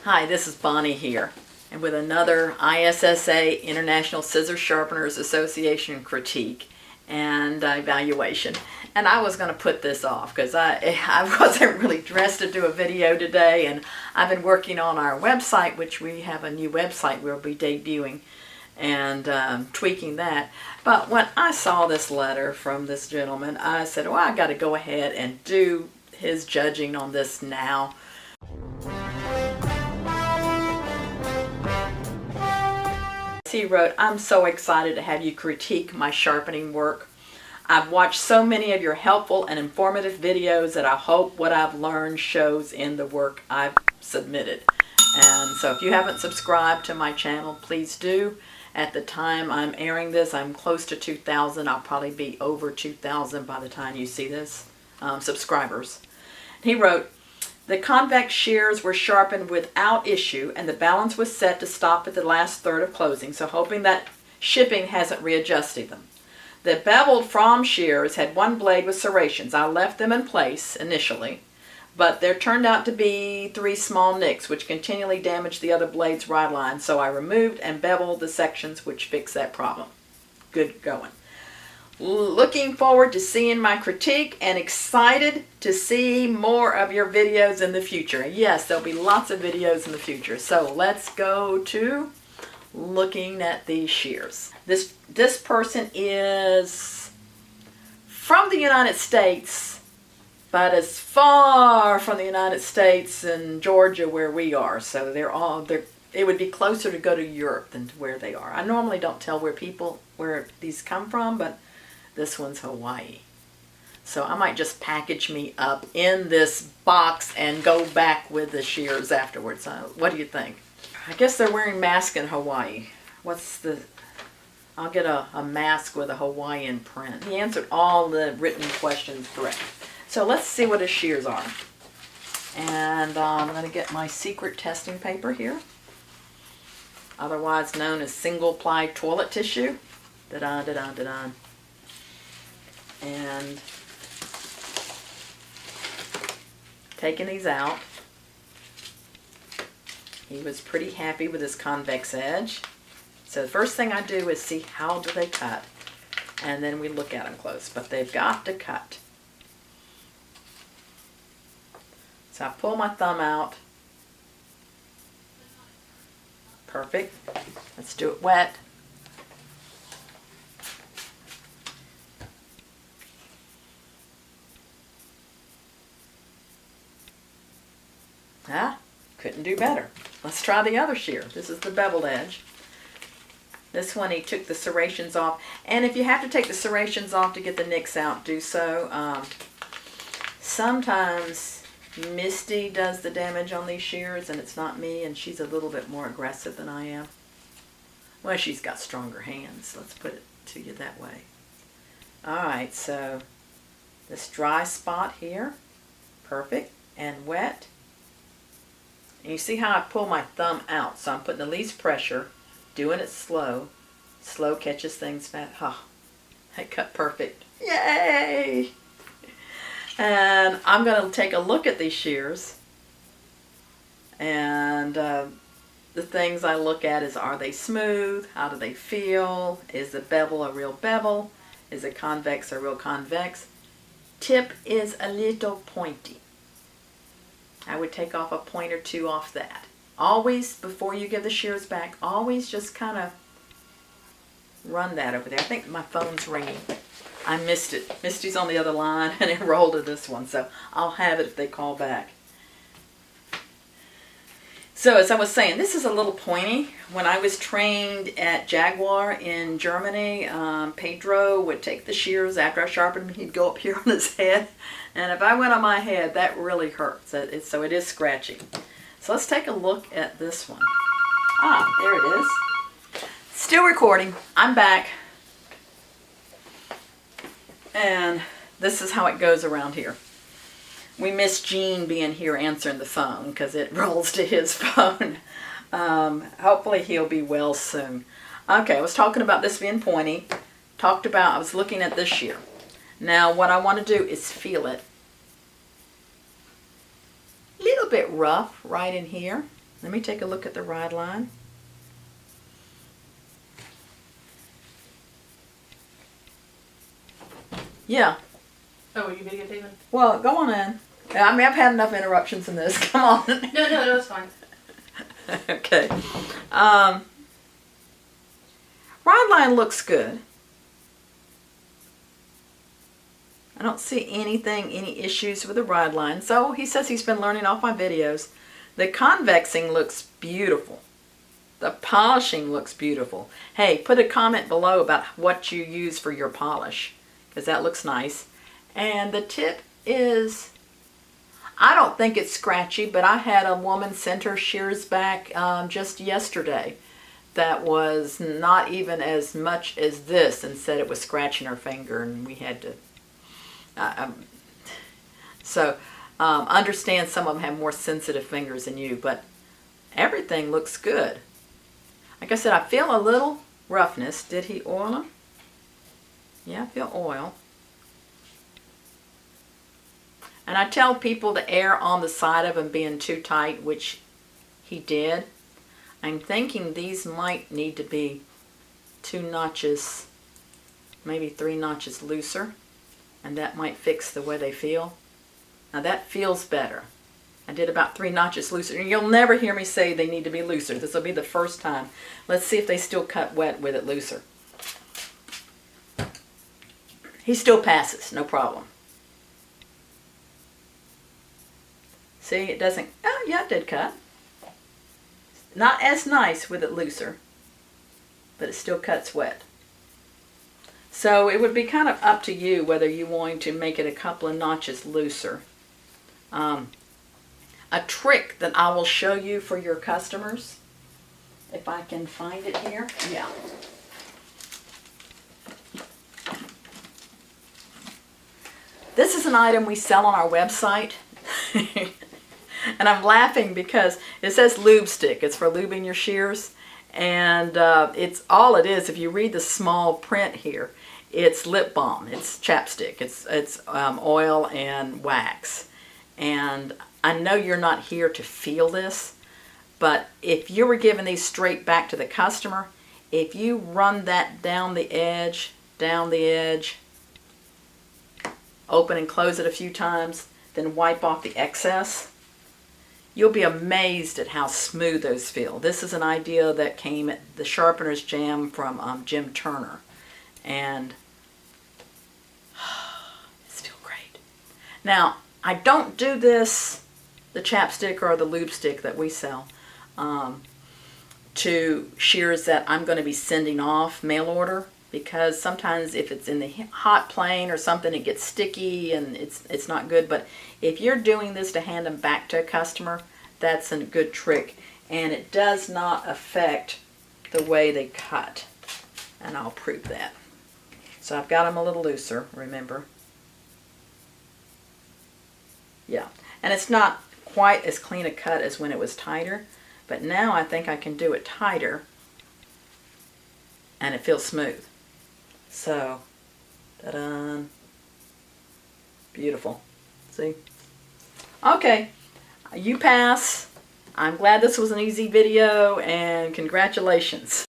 Hi, this is Bonnie here, and with another ISSA, International Scissor Sharpeners Association critique and evaluation. And I was going to put this off because I wasn't really dressed to do a video today, and I've been working on our website, which we have a new website we'll be debuting and tweaking that. But when I saw this letter from this gentleman, I said, well, I got to go ahead and do his judging on this now. He wrote, I'm so excited to have you critique my sharpening work. I've watched so many of your helpful and informative videos that I hope what I've learned shows in the work I've submitted. And so if you haven't subscribed to my channel, please do. At the time I'm airing this, I'm close to 2,000. I'll probably be over 2,000 by the time you see this, subscribers. He wrote, the convex shears were sharpened without issue, and the balance was set to stop at the last third of closing, so hoping that shipping hasn't readjusted them. The beveled from shears had one blade with serrations. I left them in place initially, but there turned out to be 3 small nicks, which continually damaged the other blade's ride line, so I removed and beveled the sections which fixed that problem. Good going. Looking forward to seeing my critique and excited to see more of your videos in the future. Yes, there'll be lots of videos in the future. So let's go to looking at these shears. This person is from the United States, but as far from the United States and Georgia where we are. So it would be closer to go to Europe than to where they are. I normally don't tell where these come from, but this one's Hawaii. So I might just package me up in this box and go back with the shears afterwards. What do you think? I guess they're wearing masks in Hawaii. I'll get a mask with a Hawaiian print. He answered all the written questions correct. So let's see what his shears are. And I'm going to get my secret testing paper here, otherwise known as single ply toilet tissue. Da-da-da-da-da-da. And taking these out, he was pretty happy with his convex edge. So the first thing I do is see how do they cut, and then we look at them close, but they've got to cut. So I pull my thumb out. Perfect. Let's do it wet. Couldn't do better. Let's try the other shear. This is the beveled edge. This one he took the serrations off. And if you have to take the serrations off to get the nicks out, do so. Sometimes Mystie does the damage on these shears and it's not me, and she's a little bit more aggressive than I am. Well, she's got stronger hands. Let's put it to you that way. Alright, so this dry spot here, perfect, and wet. And you see how I pull my thumb out, so I'm putting the least pressure, doing it slow. Slow catches things fast. Oh, that cut perfect. Yay! And I'm going to take a look at these shears. And the things I look at is, are they smooth? How do they feel? Is the bevel a real bevel? Is the convex a real convex? Tip is a little pointy. I would take off a point or two off that. Always, before you give the shears back, always just kind of run that over there. I think my phone's ringing. I missed it. Mistie's on the other line and enrolled to this one, so I'll have it if they call back. So as I was saying, this is a little pointy. When I was trained at Jaguar in Germany, Pedro would take the shears after I sharpened them. He'd go up here on his head. And if I went on my head, that really hurts. So it is scratchy. So let's take a look at this one. Ah, there it is. Still recording. I'm back. And this is how it goes around here. We miss Gene being here answering the phone because it rolls to his phone. Hopefully he'll be well soon. Okay, I was talking about this being pointy. I was looking at this shear. Now what I want to do is feel it. A little bit rough right in here. Let me take a look at the ride line. Yeah. Oh, are you videotaping? Well, go on in. I mean, I've had enough interruptions in this. Come on. No, it's fine. Okay. Ride line looks good. I don't see any issues with the ride line. So he says he's been learning off my videos. The convexing looks beautiful. The polishing looks beautiful. Hey, put a comment below about what you use for your polish, because that looks nice. And the tip is, I don't think it's scratchy, but I had a woman send her shears back just yesterday that was not even as much as this, and said it was scratching her finger, and we had to understand some of them have more sensitive fingers than you, but everything looks good. Like I said, I feel a little roughness. Did he oil them? Yeah, I feel oil. And I tell people to err on the side of them being too tight, which he did. I'm thinking these might need to be 2 notches, maybe 3 notches looser, and that might fix the way they feel. Now that feels better. I did about 3 notches looser, and you'll never hear me say they need to be looser. This will be the first time. Let's see if they still cut wet with it looser. He still passes, no problem. See, it doesn't, oh yeah, it did cut. Not as nice with it looser, but it still cuts wet. So it would be kind of up to you whether you're going to make it a couple of notches looser. A trick that I will show you for your customers, if I can find it here. Yeah. This is an item we sell on our website. And I'm laughing because it says lube stick. It's for lubing your shears. And it's all it is. If you read the small print here, it's lip balm. It's chapstick. It's oil and wax. And I know you're not here to feel this, but if you were giving these straight back to the customer, if you run that down the edge, open and close it a few times, then wipe off the excess, you'll be amazed at how smooth those feel. This is an idea that came at the Sharpeners Jam from Jim Turner. And it's feel great. Now, I don't do this, the chapstick or the lube stick that we sell, to shears that I'm going to be sending off mail order, because sometimes if it's in the hot plane or something, it gets sticky and it's not good. But if you're doing this to hand them back to a customer, that's a good trick, and it does not affect the way they cut, and I'll prove that. So I've got them a little looser, remember. Yeah, and it's not quite as clean a cut as when it was tighter, but now I think I can do it tighter and it feels smooth. So, ta-da! Beautiful. See? Okay, you pass. I'm glad this was an easy video, and congratulations.